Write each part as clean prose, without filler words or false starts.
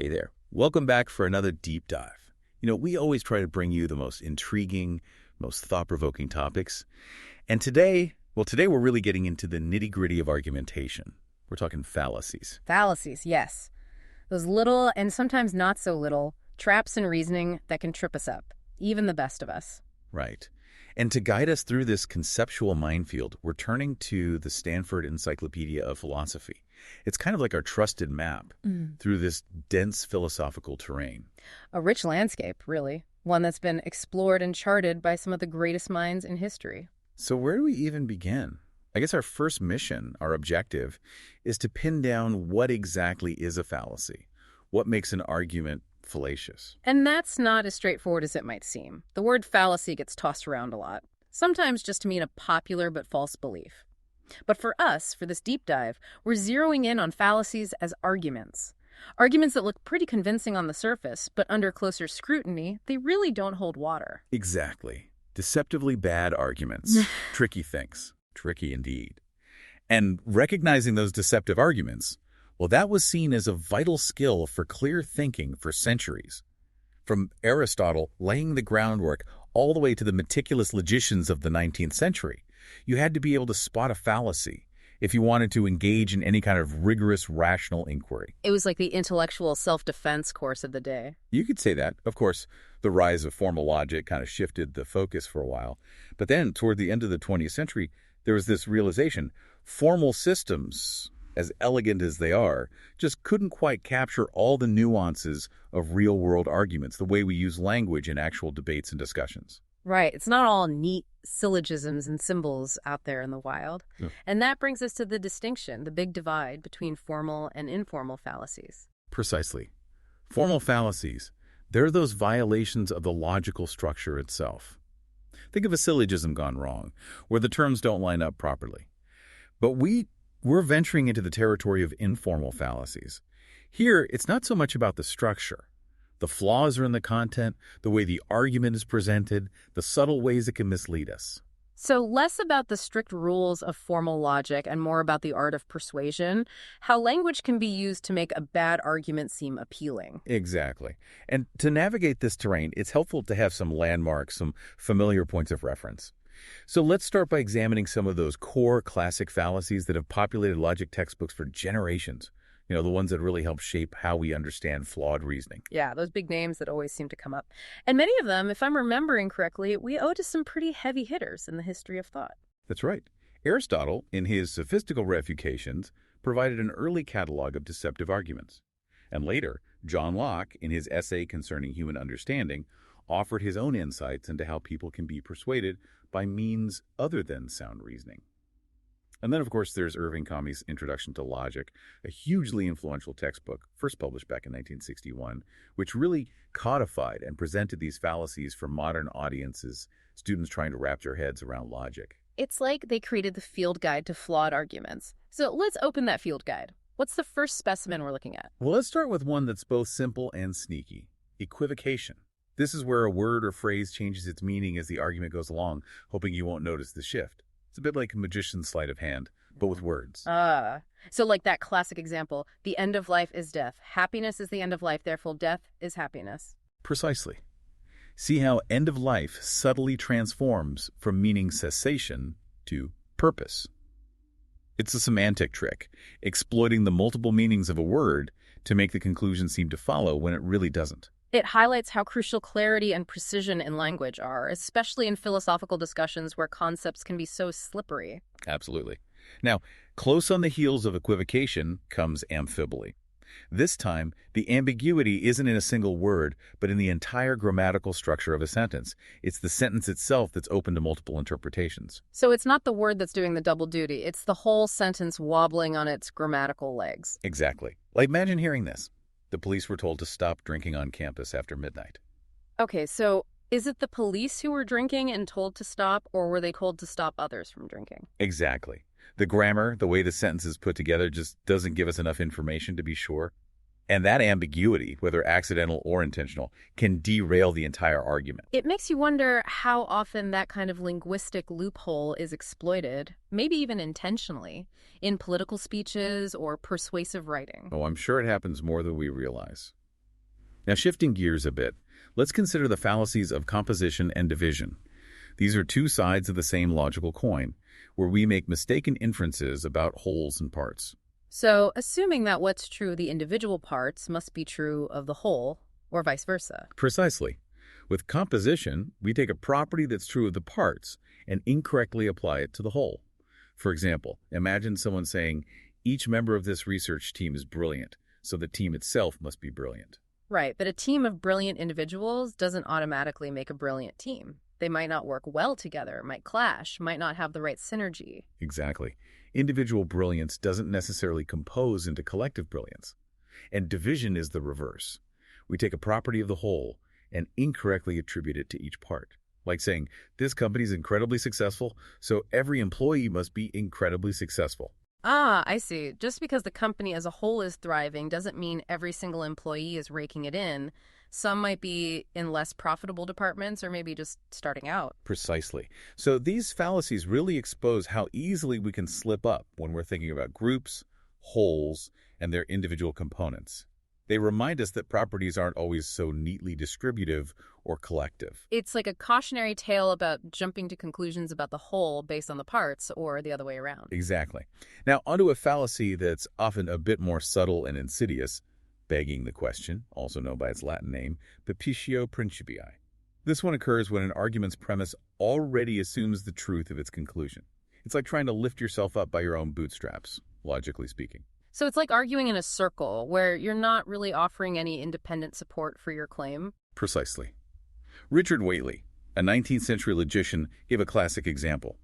Hey there. Welcome back for another deep dive. We always try to bring you the most intriguing, most thought-provoking topics. And today we're really getting into the nitty-gritty of argumentation. We're talking fallacies. Fallacies, yes. Those little, and sometimes not so little, traps in reasoning that can trip us up, even the best of us. Right. And to guide us through this conceptual minefield, we're turning to the Stanford Encyclopedia of Philosophy. It's kind of like our trusted map through this dense philosophical terrain. A rich landscape, really. One that's been explored and charted by some of the greatest minds in history. So where do we even begin? I guess our first mission, our objective, is to pin down what exactly is a fallacy. What makes an argument fallacious? And that's not as straightforward as it might seem. The word fallacy gets tossed around a lot, sometimes just to mean a popular but false belief. But for us, for this deep dive, we're zeroing in on fallacies as arguments. Arguments that look pretty convincing on the surface, but under closer scrutiny, they really don't hold water. Exactly. Deceptively bad arguments. Tricky things. Tricky indeed. And recognizing those deceptive arguments, well, that was seen as a vital skill for clear thinking for centuries. From Aristotle laying the groundwork all the way to the meticulous logicians of the 19th century, you had to be able to spot a fallacy if you wanted to engage in any kind of rigorous, rational inquiry. It was like the intellectual self-defense course of the day. You could say that. Of course, the rise of formal logic kind of shifted the focus for a while. But then, toward the end of the 20th century, there was this realization: formal systems, as elegant as they are, just couldn't quite capture all the nuances of real-world arguments, the way we use language in actual debates and discussions. Right. It's not all neat syllogisms and symbols out there in the wild. Yeah. And that brings us to the distinction, the big divide between formal and informal fallacies. Precisely. Formal fallacies, they're those violations of the logical structure itself. Think of a syllogism gone wrong, where the terms don't line up properly. But we're venturing into the territory of informal fallacies. Here, it's not so much about the structure. The flaws are in the content, the way the argument is presented, the subtle ways it can mislead us. So less about the strict rules of formal logic and more about the art of persuasion, how language can be used to make a bad argument seem appealing. Exactly. And to navigate this terrain, it's helpful to have some landmarks, some familiar points of reference. So let's start by examining some of those core classic fallacies that have populated logic textbooks for generations. The ones that really help shape how we understand flawed reasoning. Yeah, those big names that always seem to come up. And many of them, if I'm remembering correctly, we owe to some pretty heavy hitters in the history of thought. That's right. Aristotle, in his Sophistical Refutations, provided an early catalog of deceptive arguments. And later, John Locke, in his essay concerning human understanding, offered his own insights into how people can be persuaded by means other than sound reasoning. And then, of course, there's Irving Comey's Introduction to Logic, a hugely influential textbook, first published back in 1961, which really codified and presented these fallacies for modern audiences, students trying to wrap their heads around logic. It's like they created the field guide to flawed arguments. So let's open that field guide. What's the first specimen we're looking at? Well, let's start with one that's both simple and sneaky: equivocation. This is where a word or phrase changes its meaning as the argument goes along, hoping you won't notice the shift. It's a bit like a magician's sleight of hand, but with words. So like that classic example, the end of life is death. Happiness is the end of life, therefore death is happiness. Precisely. See how end of life subtly transforms from meaning cessation to purpose. It's a semantic trick, exploiting the multiple meanings of a word to make the conclusion seem to follow when it really doesn't. It highlights how crucial clarity and precision in language are, especially in philosophical discussions where concepts can be so slippery. Absolutely. Now, close on the heels of equivocation comes amphiboly. This time, the ambiguity isn't in a single word, but in the entire grammatical structure of a sentence. It's the sentence itself that's open to multiple interpretations. So it's not the word that's doing the double duty. It's the whole sentence wobbling on its grammatical legs. Exactly. Like, imagine hearing this. The police were told to stop drinking on campus after midnight. Okay, so is it the police who were drinking and told to stop, or were they told to stop others from drinking? Exactly. The grammar, the way the sentence is put together, just doesn't give us enough information to be sure. And that ambiguity, whether accidental or intentional, can derail the entire argument. It makes you wonder how often that kind of linguistic loophole is exploited, maybe even intentionally, in political speeches or persuasive writing. Oh, I'm sure it happens more than we realize. Now, shifting gears a bit, let's consider the fallacies of composition and division. These are two sides of the same logical coin, where we make mistaken inferences about wholes and parts. So, assuming that what's true of the individual parts must be true of the whole, or vice versa. Precisely. With composition, we take a property that's true of the parts and incorrectly apply it to the whole. For example, imagine someone saying, each member of this research team is brilliant, so the team itself must be brilliant. Right, but a team of brilliant individuals doesn't automatically make a brilliant team. They might not work well together, might clash, might not have the right synergy. Exactly. Individual brilliance doesn't necessarily compose into collective brilliance. And division is the reverse. We take a property of the whole and incorrectly attribute it to each part. Like saying, this company is incredibly successful, so every employee must be incredibly successful. Ah, I see. Just because the company as a whole is thriving doesn't mean every single employee is raking it in. Some might be in less profitable departments or maybe just starting out. Precisely. So these fallacies really expose how easily we can slip up when we're thinking about groups, wholes, and their individual components. They remind us that properties aren't always so neatly distributive or collective. It's like a cautionary tale about jumping to conclusions about the whole based on the parts or the other way around. Exactly. Now, onto a fallacy that's often a bit more subtle and insidious, begging the question, also known by its Latin name, Pepitio Principii. This one occurs when an argument's premise already assumes the truth of its conclusion. It's like trying to lift yourself up by your own bootstraps, logically speaking. So it's like arguing in a circle where you're not really offering any independent support for your claim. Precisely. Richard Whately, a 19th century logician, gave a classic example.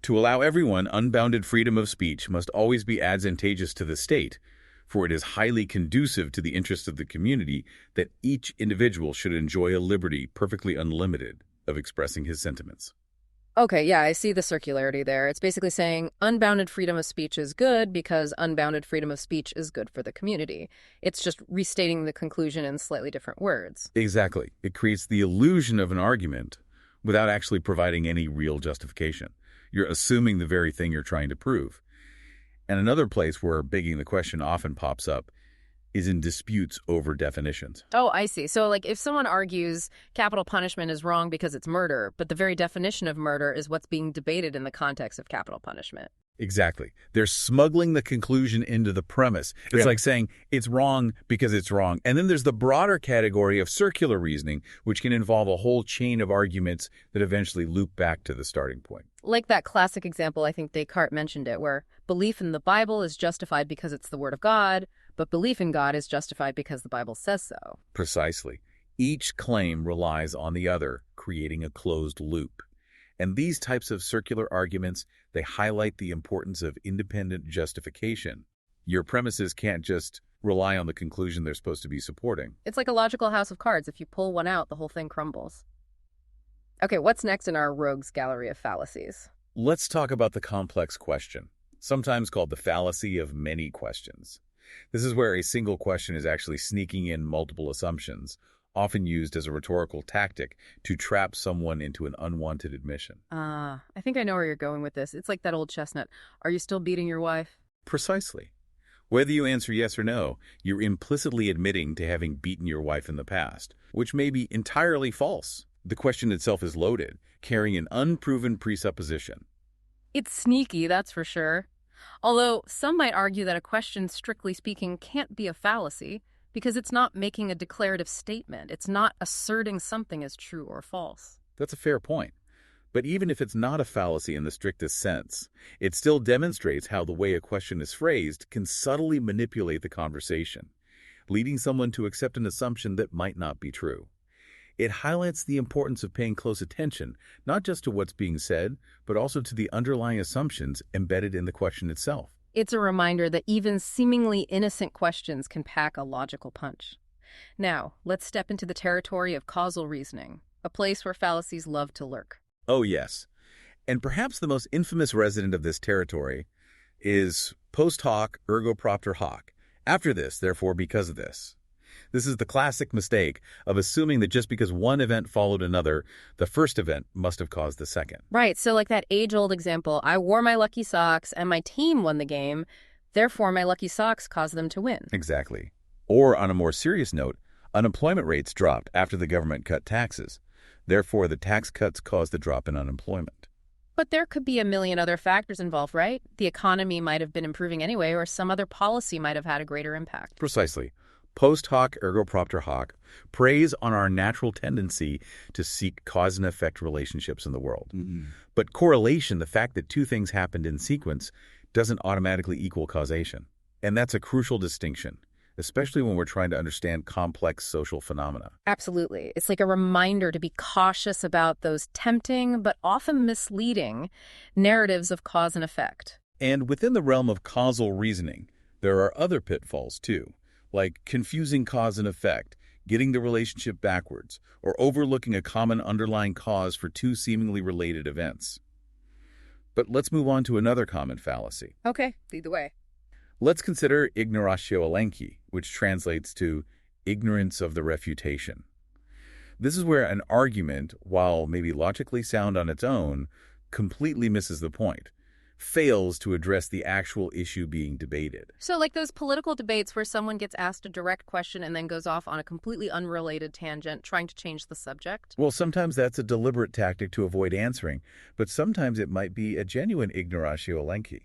To allow everyone unbounded freedom of speech must always be advantageous to the state, for it is highly conducive to the interests of the community that each individual should enjoy a liberty perfectly unlimited of expressing his sentiments. Okay, yeah, I see the circularity there. It's basically saying unbounded freedom of speech is good because unbounded freedom of speech is good for the community. It's just restating the conclusion in slightly different words. Exactly. It creates the illusion of an argument without actually providing any real justification. You're assuming the very thing you're trying to prove. And another place where begging the question often pops up is in disputes over definitions. Oh, I see. So, like, if someone argues capital punishment is wrong because it's murder, but the very definition of murder is what's being debated in the context of capital punishment. Exactly. They're smuggling the conclusion into the premise. It's like saying it's wrong because it's wrong. And then there's the broader category of circular reasoning, which can involve a whole chain of arguments that eventually loop back to the starting point. Like that classic example, I think Descartes mentioned it, where belief in the Bible is justified because it's the Word of God, but belief in God is justified because the Bible says so. Precisely. Each claim relies on the other, creating a closed loop. And these types of circular arguments, they highlight the importance of independent justification. Your premises can't just rely on the conclusion they're supposed to be supporting. It's like a logical house of cards. If you pull one out, the whole thing crumbles. Okay, what's next in our rogues gallery of fallacies? Let's talk about the complex question, sometimes called the fallacy of many questions. This is where a single question is actually sneaking in multiple assumptions, often used as a rhetorical tactic to trap someone into an unwanted admission. I think I know where you're going with this. It's like that old chestnut. Are you still beating your wife? Precisely. Whether you answer yes or no, you're implicitly admitting to having beaten your wife in the past, which may be entirely false. The question itself is loaded, carrying an unproven presupposition. It's sneaky, that's for sure. Although some might argue that a question, strictly speaking, can't be a fallacy because it's not making a declarative statement. It's not asserting something as true or false. That's a fair point. But even if it's not a fallacy in the strictest sense, it still demonstrates how the way a question is phrased can subtly manipulate the conversation, leading someone to accept an assumption that might not be true. It highlights the importance of paying close attention, not just to what's being said, but also to the underlying assumptions embedded in the question itself. It's a reminder that even seemingly innocent questions can pack a logical punch. Now, let's step into the territory of causal reasoning, a place where fallacies love to lurk. Oh, yes. And perhaps the most infamous resident of this territory is post hoc ergo propter hoc. After this, therefore, because of this. This is the classic mistake of assuming that just because one event followed another, the first event must have caused the second. Right, so like that age-old example, I wore my lucky socks and my team won the game, therefore my lucky socks caused them to win. Exactly. Or on a more serious note, Unemployment rates dropped after the government cut taxes. Therefore, the tax cuts caused the drop in unemployment. But there could be a million other factors involved, right? The economy might have been improving anyway, or some other policy might have had a greater impact. Precisely. Post hoc ergo propter hoc preys on our natural tendency to seek cause and effect relationships in the world. But correlation, the fact that two things happened in sequence, doesn't automatically equal causation. And that's a crucial distinction, especially when we're trying to understand complex social phenomena. Absolutely. It's like a reminder to be cautious about those tempting but often misleading narratives of cause and effect. And within the realm of causal reasoning, there are other pitfalls too, like confusing cause and effect, getting the relationship backwards, or overlooking a common underlying cause for two seemingly related events. But let's move on to another common fallacy. Okay, lead the way. Let's consider ignoratio elenchi, which translates to ignorance of the refutation. This is where an argument, while maybe logically sound on its own, completely misses the point, fails to address the actual issue being debated. So like those political debates where someone gets asked a direct question and then goes off on a completely unrelated tangent trying to change the subject? Well, sometimes that's a deliberate tactic to avoid answering, but sometimes it might be a genuine ignoratio elenchi.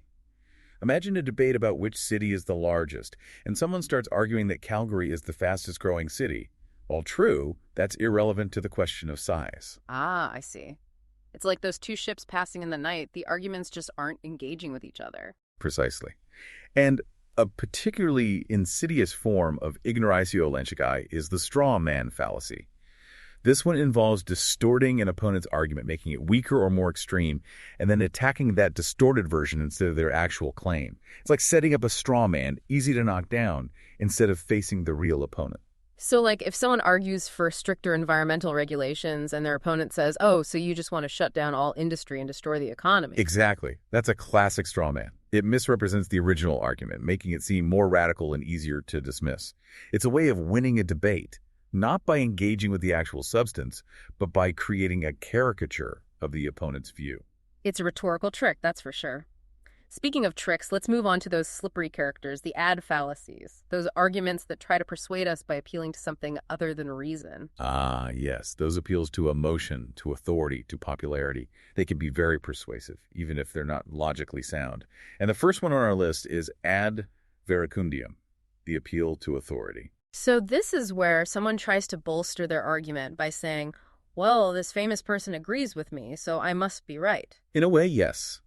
Imagine a debate about which city is the largest, and someone starts arguing that Calgary is the fastest growing city. While true, that's irrelevant to the question of size. Ah, I see. It's like those two ships passing in the night. The arguments just aren't engaging with each other. Precisely. And a particularly insidious form of ignoratio elenchi is the straw man fallacy. This one involves distorting an opponent's argument, making it weaker or more extreme, and then attacking that distorted version instead of their actual claim. It's like setting up a straw man, easy to knock down, instead of facing the real opponent. So like if someone argues for stricter environmental regulations and their opponent says, oh, so you just want to shut down all industry and destroy the economy. Exactly. That's a classic straw man. It misrepresents the original argument, making it seem more radical and easier to dismiss. It's a way of winning a debate, not by engaging with the actual substance, but by creating a caricature of the opponent's view. It's a rhetorical trick, that's for sure. Speaking of tricks, let's move on to those slippery characters, the ad fallacies, those arguments that try to persuade us by appealing to something other than reason. Ah, yes, those appeals to emotion, to authority, to popularity. They can be very persuasive, even if they're not logically sound. And the first one on our list is ad verecundiam, the appeal to authority. So this is where someone tries to bolster their argument by saying, well, this famous person agrees with me, so I must be right. In a way, yes.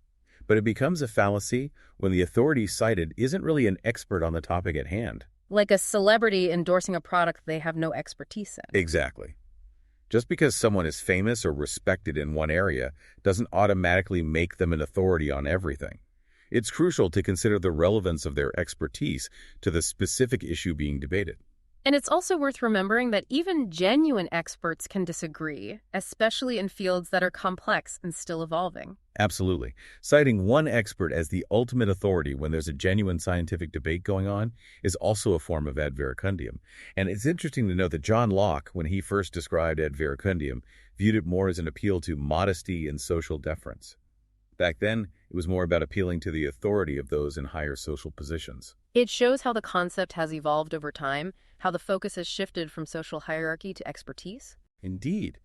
But it becomes a fallacy when the authority cited isn't really an expert on the topic at hand. Like a celebrity endorsing a product they have no expertise in. Exactly. Just because someone is famous or respected in one area doesn't automatically make them an authority on everything. It's crucial to consider the relevance of their expertise to the specific issue being debated. And it's also worth remembering that even genuine experts can disagree, especially in fields that are complex and still evolving. Absolutely. Citing one expert as the ultimate authority when there's a genuine scientific debate going on is also a form of ad verecundiam. And it's interesting to note that John Locke, when he first described ad verecundiam, viewed it more as an appeal to modesty and social deference. Back then, it was more about appealing to the authority of those in higher social positions. It shows how the concept has evolved over time, how the focus has shifted from social hierarchy to expertise. Indeed.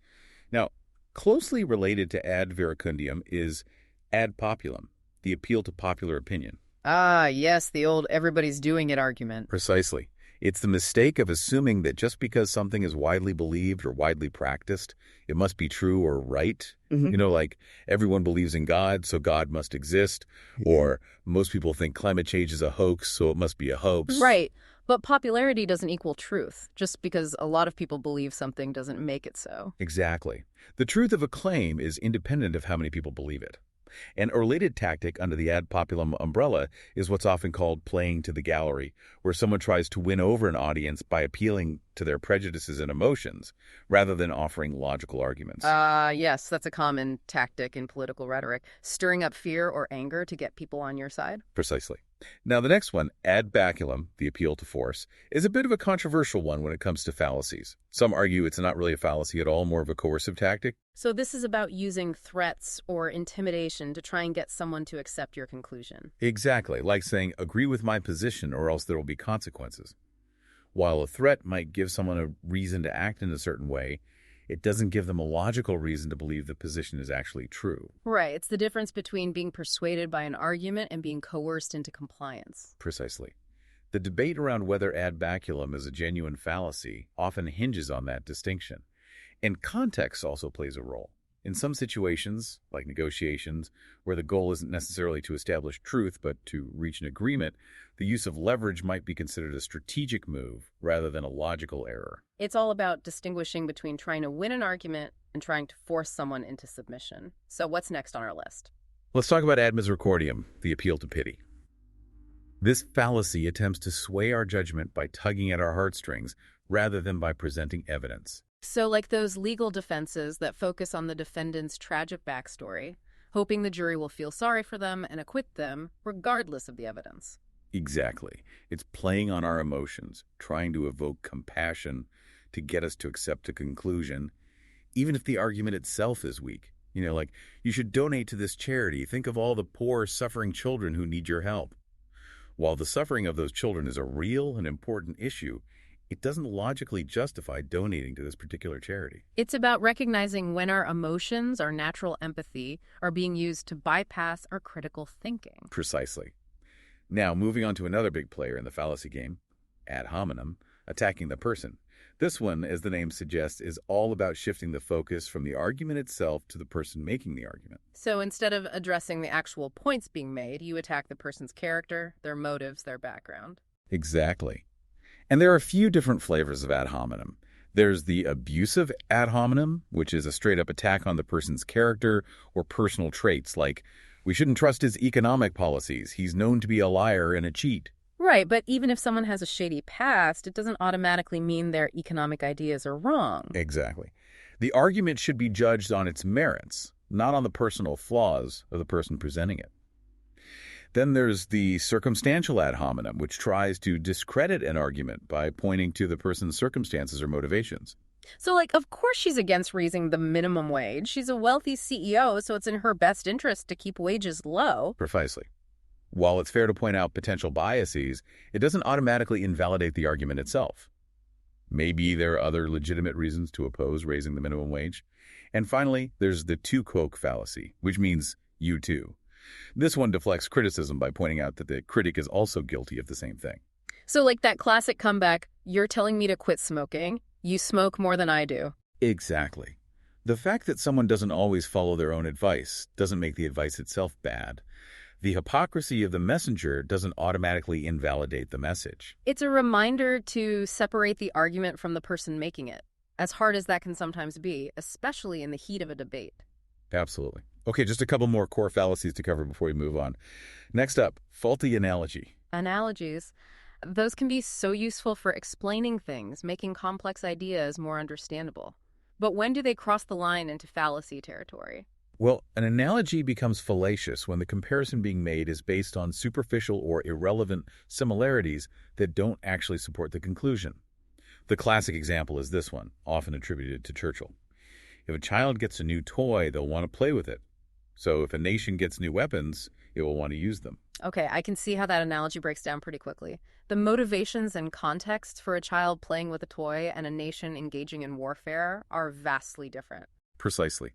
Now, closely related to ad verecundiam is ad populum, the appeal to popular opinion. Ah, yes, the old everybody's doing it argument. Precisely. It's the mistake of assuming that just because something is widely believed or widely practiced, it must be true or right. Like everyone believes in God, so God must exist. Or most people think climate change is a hoax, so it must be a hoax. Right. But popularity doesn't equal truth. Just because a lot of people believe something doesn't make it so. Exactly. The truth of a claim is independent of how many people believe it. And a related tactic under the ad populum umbrella is what's often called playing to the gallery, where someone tries to win over an audience by appealing to their prejudices and emotions, rather than offering logical arguments. Yes, that's a common tactic in political rhetoric, stirring up fear or anger to get people on your side. Precisely. Now, the next one, ad baculum, the appeal to force, is a bit of a controversial one when it comes to fallacies. Some argue it's not really a fallacy at all, more of a coercive tactic. So this is about using threats or intimidation to try and get someone to accept your conclusion. Exactly, like saying, agree with my position or else there will be consequences. While a threat might give someone a reason to act in a certain way, it doesn't give them a logical reason to believe the position is actually true. Right. It's the difference between being persuaded by an argument and being coerced into compliance. Precisely. The debate around whether ad baculum is a genuine fallacy often hinges on that distinction. And context also plays a role. In some situations, like negotiations, where the goal isn't necessarily to establish truth but to reach an agreement, the use of leverage might be considered a strategic move rather than a logical error. It's all about distinguishing between trying to win an argument and trying to force someone into submission. So what's next on our list? Let's talk about ad misericordiam, the appeal to pity. This fallacy attempts to sway our judgment by tugging at our heartstrings rather than by presenting evidence. So like those legal defenses that focus on the defendant's tragic backstory, hoping the jury will feel sorry for them and acquit them regardless of the evidence. Exactly. It's playing on our emotions, trying to evoke compassion to get us to accept a conclusion, even if the argument itself is weak. Like, you should donate to this charity. Think of all the poor, suffering children who need your help. While the suffering of those children is a real and important issue, it doesn't logically justify donating to this particular charity. It's about recognizing when our emotions, our natural empathy, are being used to bypass our critical thinking. Precisely. Now, moving on to another big player in the fallacy game, ad hominem, attacking the person. This one, as the name suggests, is all about shifting the focus from the argument itself to the person making the argument. So instead of addressing the actual points being made, you attack the person's character, their motives, their background. Exactly. And there are a few different flavors of ad hominem. There's the abusive ad hominem, which is a straight-up attack on the person's character or personal traits, like, we shouldn't trust his economic policies. He's known to be a liar and a cheat. Right, but even if someone has a shady past, it doesn't automatically mean their economic ideas are wrong. Exactly. The argument should be judged on its merits, not on the personal flaws of the person presenting it. Then there's the circumstantial ad hominem, which tries to discredit an argument by pointing to the person's circumstances or motivations. So, of course she's against raising the minimum wage. She's a wealthy CEO, so it's in her best interest to keep wages low. Precisely. While it's fair to point out potential biases, it doesn't automatically invalidate the argument itself. Maybe there are other legitimate reasons to oppose raising the minimum wage. And finally, there's the tu quoque fallacy, which means you too. This one deflects criticism by pointing out that the critic is also guilty of the same thing. So that classic comeback, you're telling me to quit smoking, you smoke more than I do. Exactly. The fact that someone doesn't always follow their own advice doesn't make the advice itself bad. The hypocrisy of the messenger doesn't automatically invalidate the message. It's a reminder to separate the argument from the person making it, as hard as that can sometimes be, especially in the heat of a debate. Absolutely. Okay, just a couple more core fallacies to cover before we move on. Next up, faulty analogy. Analogies. Those can be so useful for explaining things, making complex ideas more understandable. But when do they cross the line into fallacy territory? Well, an analogy becomes fallacious when the comparison being made is based on superficial or irrelevant similarities that don't actually support the conclusion. The classic example is this one, often attributed to Churchill. If a child gets a new toy, they'll want to play with it. So if a nation gets new weapons, it will want to use them. Okay, I can see how that analogy breaks down pretty quickly. The motivations and context for a child playing with a toy and a nation engaging in warfare are vastly different. Precisely.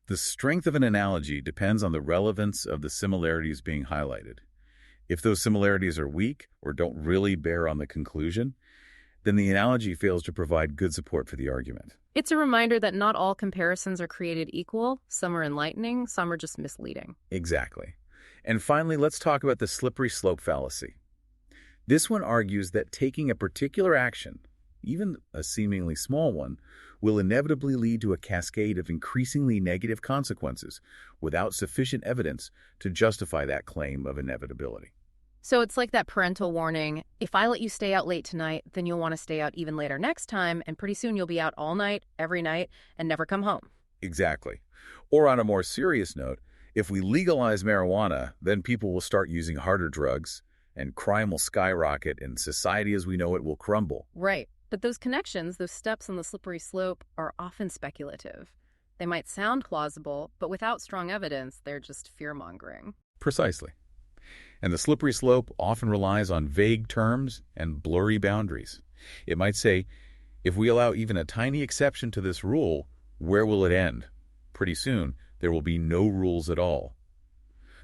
The strength of an analogy depends on the relevance of the similarities being highlighted. If those similarities are weak or don't really bear on the conclusion, then the analogy fails to provide good support for the argument. It's a reminder that not all comparisons are created equal. Some are enlightening, some are just misleading. Exactly. And finally, let's talk about the slippery slope fallacy. This one argues that taking a particular action, even a seemingly small one, will inevitably lead to a cascade of increasingly negative consequences without sufficient evidence to justify that claim of inevitability. So it's like that parental warning, if I let you stay out late tonight, then you'll want to stay out even later next time, and pretty soon you'll be out all night, every night, and never come home. Exactly. Or on a more serious note, if we legalize marijuana, then people will start using harder drugs, and crime will skyrocket, and society as we know it will crumble. Right. But those connections, those steps on the slippery slope, are often speculative. They might sound plausible, but without strong evidence, they're just fear-mongering. Precisely. And the slippery slope often relies on vague terms and blurry boundaries. It might say, if we allow even a tiny exception to this rule, where will it end? Pretty soon, there will be no rules at all.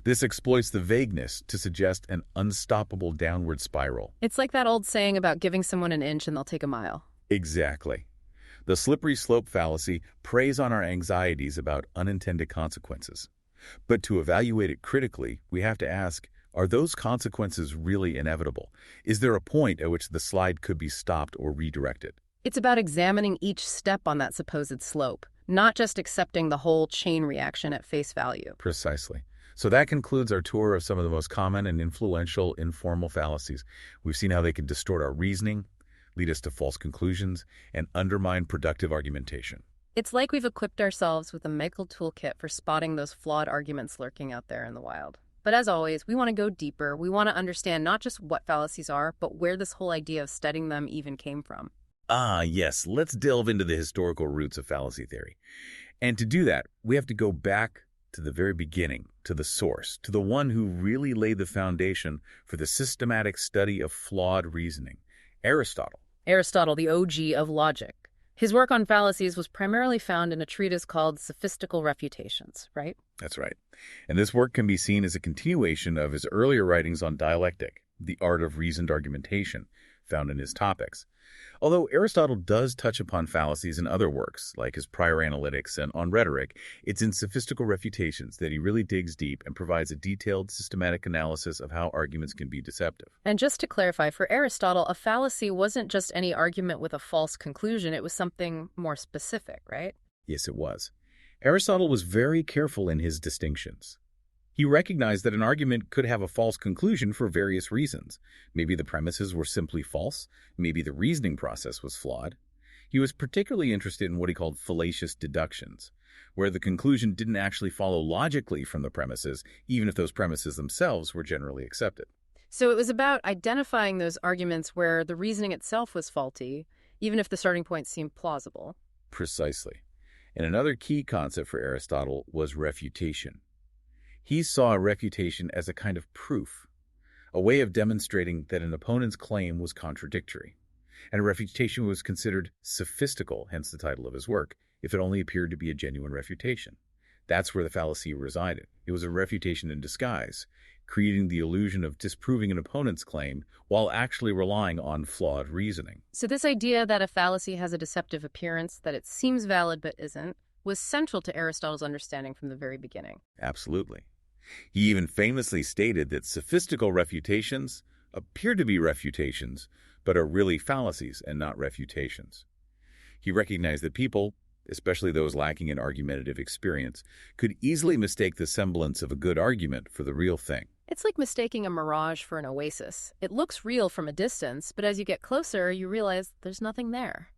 This exploits the vagueness to suggest an unstoppable downward spiral. It's like that old saying about giving someone an inch and they'll take a mile. Exactly. The slippery slope fallacy preys on our anxieties about unintended consequences. But to evaluate it critically, we have to ask, are those consequences really inevitable? Is there a point at which the slide could be stopped or redirected? It's about examining each step on that supposed slope, not just accepting the whole chain reaction at face value. Precisely. So that concludes our tour of some of the most common and influential informal fallacies. We've seen how they can distort our reasoning, lead us to false conclusions, and undermine productive argumentation. It's like we've equipped ourselves with a mental toolkit for spotting those flawed arguments lurking out there in the wild. But as always, we want to go deeper. We want to understand not just what fallacies are, but where this whole idea of studying them even came from. Ah, yes, let's delve into the historical roots of fallacy theory. And to do that, we have to go back to the very beginning, to the source, to the one who really laid the foundation for the systematic study of flawed reasoning, Aristotle. Aristotle, the OG of logic. His work on fallacies was primarily found in a treatise called Sophistical Refutations, right? That's right. And this work can be seen as a continuation of his earlier writings on dialectic, the art of reasoned argumentation, found in his topics. Although Aristotle does touch upon fallacies in other works, like his prior analytics and on rhetoric, it's in Sophistical Refutations that he really digs deep and provides a detailed, systematic analysis of how arguments can be deceptive. And just to clarify, for Aristotle, a fallacy wasn't just any argument with a false conclusion. It was something more specific, right? Yes, it was. Aristotle was very careful in his distinctions. He recognized that an argument could have a false conclusion for various reasons. Maybe the premises were simply false. Maybe the reasoning process was flawed. He was particularly interested in what he called fallacious deductions, where the conclusion didn't actually follow logically from the premises, even if those premises themselves were generally accepted. So it was about identifying those arguments where the reasoning itself was faulty, even if the starting point seemed plausible. Precisely. And another key concept for Aristotle was refutation. He saw a refutation as a kind of proof, a way of demonstrating that an opponent's claim was contradictory. And a refutation was considered sophistical, hence the title of his work, if it only appeared to be a genuine refutation. That's where the fallacy resided. It was a refutation in disguise, creating the illusion of disproving an opponent's claim while actually relying on flawed reasoning. So this idea that a fallacy has a deceptive appearance, that it seems valid but isn't, was central to Aristotle's understanding from the very beginning. Absolutely. He even famously stated that sophistical refutations appear to be refutations, but are really fallacies and not refutations. He recognized that people, especially those lacking in argumentative experience, could easily mistake the semblance of a good argument for the real thing. It's like mistaking a mirage for an oasis. It looks real from a distance, but as you get closer, you realize there's nothing there.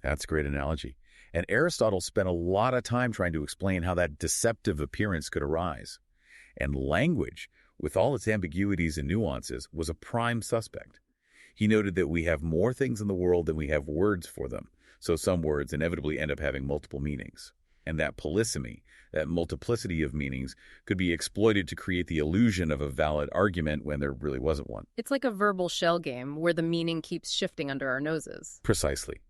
That's a great analogy. And Aristotle spent a lot of time trying to explain how that deceptive appearance could arise. And language, with all its ambiguities and nuances, was a prime suspect. He noted that we have more things in the world than we have words for them, so some words inevitably end up having multiple meanings. And that polysemy, that multiplicity of meanings, could be exploited to create the illusion of a valid argument when there really wasn't one. It's like a verbal shell game where the meaning keeps shifting under our noses. Precisely.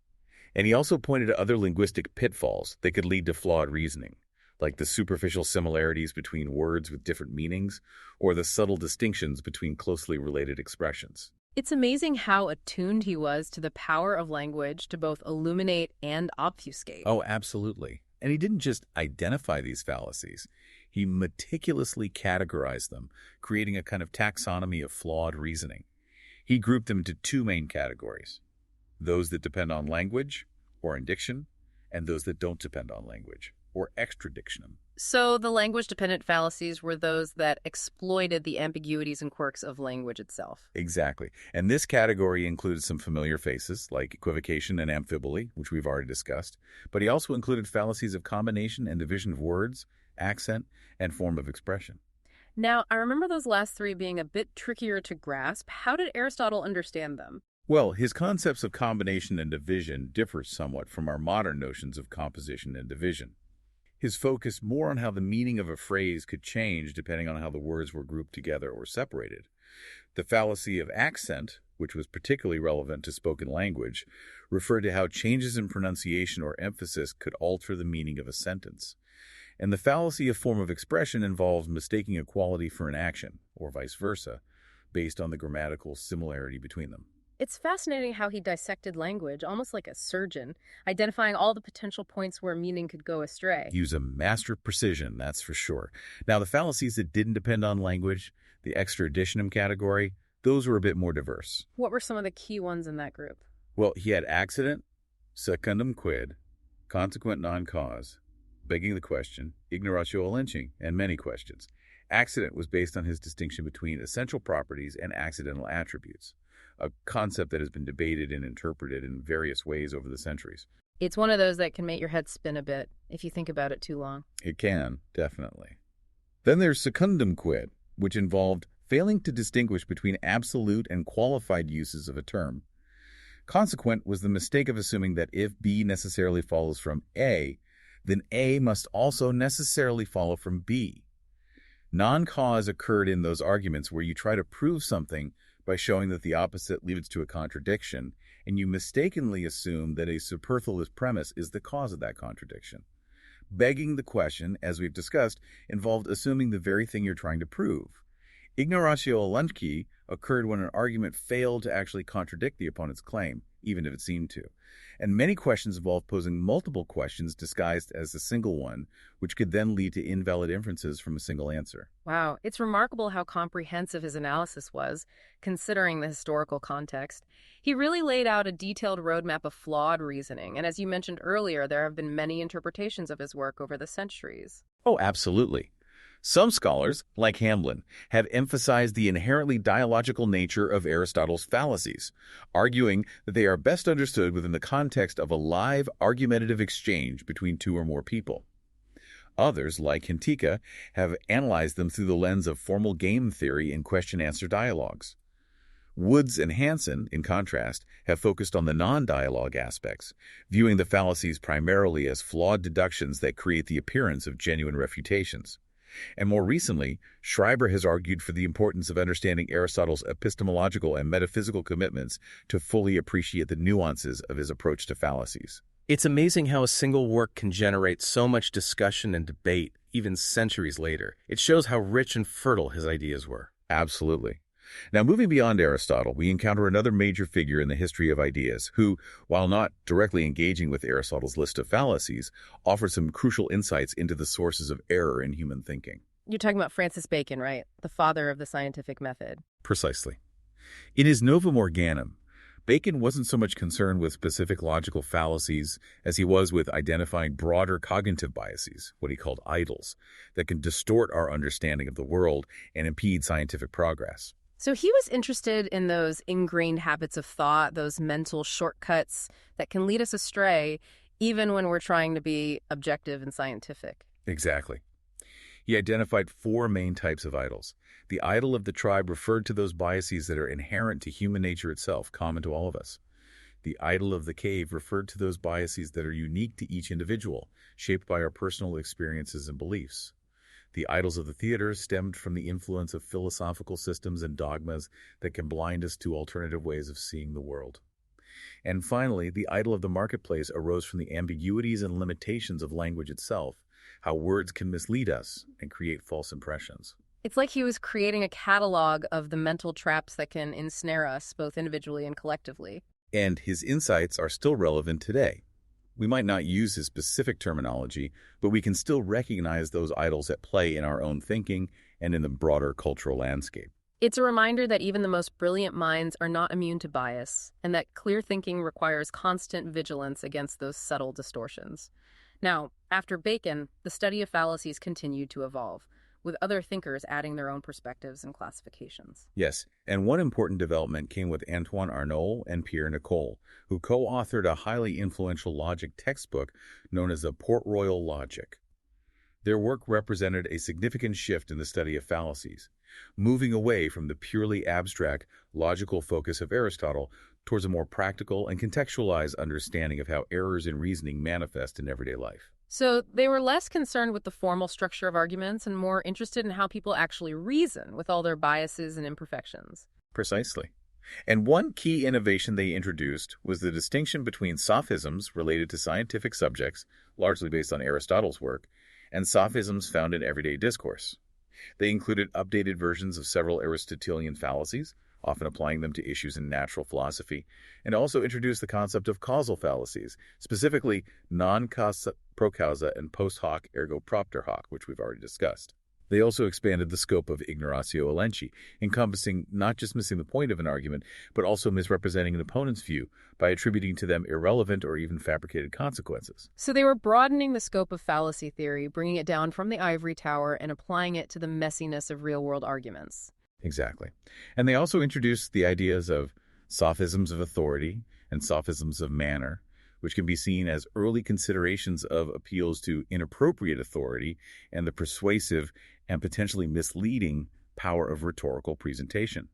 And he also pointed to other linguistic pitfalls that could lead to flawed reasoning, like the superficial similarities between words with different meanings, or the subtle distinctions between closely related expressions. It's amazing how attuned he was to the power of language to both illuminate and obfuscate. Oh, absolutely. And he didn't just identify these fallacies. He meticulously categorized them, creating a kind of taxonomy of flawed reasoning. He grouped them into two main categories: those that depend on language, or indiction, and those that don't depend on language, or extradiction. So the language-dependent fallacies were those that exploited the ambiguities and quirks of language itself. Exactly. And this category included some familiar faces, like equivocation and amphiboly, which we've already discussed. But he also included fallacies of combination and division of words, accent, and form of expression. Now, I remember those last three being a bit trickier to grasp. How did Aristotle understand them? Well, his concepts of combination and division differ somewhat from our modern notions of composition and division. His focus more on how the meaning of a phrase could change depending on how the words were grouped together or separated. The fallacy of accent which was particularly relevant to spoken language, referred to how changes in pronunciation or emphasis could alter the meaning of a sentence. And the fallacy of form of expression involves mistaking a quality for an action, or vice versa, based on the grammatical similarity between them. It's fascinating how he dissected language, almost like a surgeon, identifying all the potential points where meaning could go astray. He was a master of precision, that's for sure. Now, the fallacies that didn't depend on language, the extra additionum category, those were a bit more diverse. What were some of the key ones in that group? Well, he had accident, secundum quid, consequent non-cause, begging the question, ignoratio elenchi, and many questions. Accident was based on his distinction between essential properties and accidental attributes, a concept that has been debated and interpreted in various ways over the centuries. It's one of those that can make your head spin a bit if you think about it too long. It can, definitely. Then there's secundum quid, which involved failing to distinguish between absolute and qualified uses of a term. Consequent was the mistake of assuming that if B necessarily follows from A, then A must also necessarily follow from B. Non-cause occurred in those arguments where you try to prove something by showing that the opposite leads to a contradiction, and you mistakenly assume that a superfluous premise is the cause of that contradiction. Begging the question, as we've discussed, involved assuming the very thing you're trying to prove. Ignoratio elenchi occurred when an argument failed to actually contradict the opponent's claim, even if it seemed to. And many questions involve posing multiple questions disguised as a single one, which could then lead to invalid inferences from a single answer. Wow, it's remarkable how comprehensive his analysis was, considering the historical context. He really laid out a detailed roadmap of flawed reasoning, and as you mentioned earlier, there have been many interpretations of his work over the centuries. Oh, absolutely. Some scholars, like Hamblin, have emphasized the inherently dialogical nature of Aristotle's fallacies, arguing that they are best understood within the context of a live, argumentative exchange between two or more people. Others, like Hintika, have analyzed them through the lens of formal game theory and question-answer dialogues. Woods and Hansen, in contrast, have focused on the non-dialogue aspects, viewing the fallacies primarily as flawed deductions that create the appearance of genuine refutations. And more recently, Schreiber has argued for the importance of understanding Aristotle's epistemological and metaphysical commitments to fully appreciate the nuances of his approach to fallacies. It's amazing how a single work can generate so much discussion and debate, even centuries later. It shows how rich and fertile his ideas were. Absolutely. Now, moving beyond Aristotle, we encounter another major figure in the history of ideas who, while not directly engaging with Aristotle's list of fallacies, offers some crucial insights into the sources of error in human thinking. You're talking about Francis Bacon, right? The father of the scientific method. Precisely. In his Novum Organum, Bacon wasn't so much concerned with specific logical fallacies as he was with identifying broader cognitive biases, what he called idols, that can distort our understanding of the world and impede scientific progress. So he was interested in those ingrained habits of thought, those mental shortcuts that can lead us astray, even when we're trying to be objective and scientific. Exactly. He identified four main types of idols. The idol of the tribe referred to those biases that are inherent to human nature itself, common to all of us. The idol of the cave referred to those biases that are unique to each individual, shaped by our personal experiences and beliefs. The idols of the theater stemmed from the influence of philosophical systems and dogmas that can blind us to alternative ways of seeing the world. And finally, the idol of the marketplace arose from the ambiguities and limitations of language itself, how words can mislead us and create false impressions. It's like he was creating a catalog of the mental traps that can ensnare us, both individually and collectively. And his insights are still relevant today. We might not use his specific terminology, but we can still recognize those idols at play in our own thinking and in the broader cultural landscape. It's a reminder that even the most brilliant minds are not immune to bias, and that clear thinking requires constant vigilance against those subtle distortions. Now, after Bacon, the study of fallacies continued to evolve, with other thinkers adding their own perspectives and classifications. Yes, and one important development came with Antoine Arnauld and Pierre Nicole, who co-authored a highly influential logic textbook known as the Port Royal Logic. Their work represented a significant shift in the study of fallacies, moving away from the purely abstract, logical focus of Aristotle towards a more practical and contextualized understanding of how errors in reasoning manifest in everyday life. So they were less concerned with the formal structure of arguments and more interested in how people actually reason with all their biases and imperfections. Precisely. And one key innovation they introduced was the distinction between sophisms related to scientific subjects, largely based on Aristotle's work, and sophisms found in everyday discourse. They included updated versions of several Aristotelian fallacies, often applying them to issues in natural philosophy, and also introduced the concept of causal fallacies, specifically non causa pro causa and post hoc ergo propter hoc, which we've already discussed. They also expanded the scope of ignoratio elenchi, encompassing not just missing the point of an argument, but also misrepresenting an opponent's view by attributing to them irrelevant or even fabricated consequences. So they were broadening the scope of fallacy theory, bringing it down from the ivory tower and applying it to the messiness of real-world arguments. Exactly. And they also introduced the ideas of sophisms of authority and sophisms of manner, which can be seen as early considerations of appeals to inappropriate authority and the persuasive and potentially misleading power of rhetorical presentation.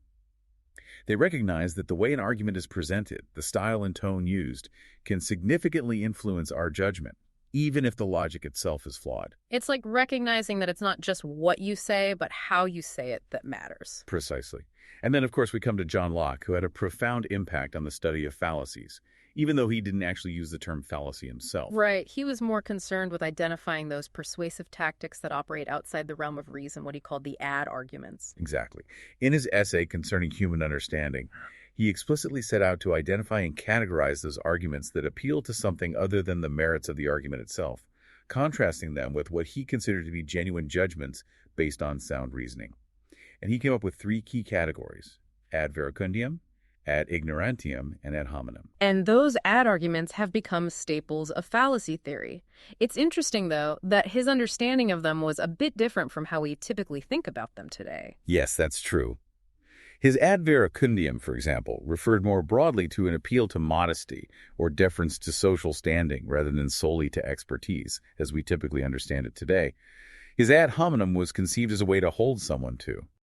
They recognize that the way an argument is presented, the style and tone used, can significantly influence our judgment, even if the logic itself is flawed. It's like recognizing that it's not just what you say, but how you say it that matters. Precisely. And then, of course, we come to John Locke, who had a profound impact on the study of fallacies, even though he didn't actually use the term fallacy himself. Right. He was more concerned with identifying those persuasive tactics that operate outside the realm of reason, what he called the ad arguments. Exactly. In his essay concerning human understanding, he explicitly set out to identify and categorize those arguments that appeal to something other than the merits of the argument itself, contrasting them with what he considered to be genuine judgments based on sound reasoning. And he came up with three key categories: ad verecundiam, ad ignorantiam, and ad hominem. And those ad arguments have become staples of fallacy theory. It's interesting, though, that his understanding of them was a bit different from how we typically think about them today. Yes, that's true. His ad verecundiam, for example, referred more broadly to an appeal to modesty or deference to social standing rather than solely to expertise, as we typically understand it today. His ad hominem was conceived as a way to hold someone to,